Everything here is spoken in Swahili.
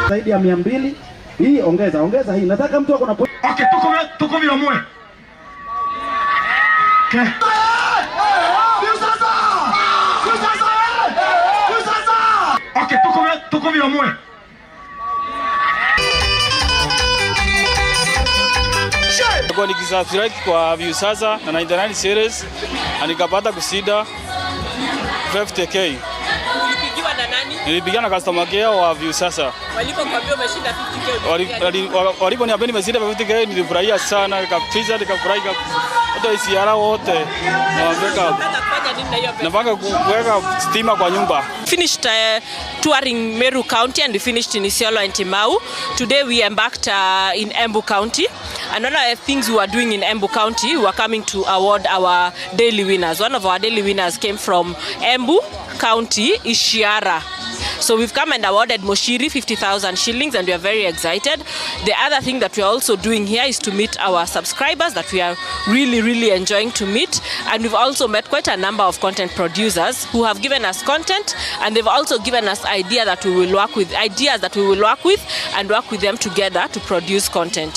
Zaidi ya 200. Hii ongeza hii. Nataka mtu ako na okay, tuko viomwe. Okay. Viusasa! Okay, tuko viomwe. Kwa nikisubscribe kwa Viusasa na 99 series na nikapata kusida 50k. Ulipigiwa na nani? Nilipigiwa na customer care wa Viusasa. Walipokuambia umeshinda 50k. Waliponiambia nimeshinda 50k nilifurahia sana, nikafurahi hata isiara wote. Napanga kuweka stima kwa nyumba. Finished touring Meru County and we finished in Isiolo and Timau. Today we embarked in Embu County. And one of the things we were doing in Embu County, we were coming to award our daily winners. One of our daily winners came from Embu County, Ishiara. So we've come and awarded Moshiri 50,000 shillings and we are very excited. The other thing that we are also doing here is to meet our subscribers that we are really enjoying to meet. And we've also met quite a number of content producers who have given us content, and they've also given us ideas that we will work with and work with them together to produce content.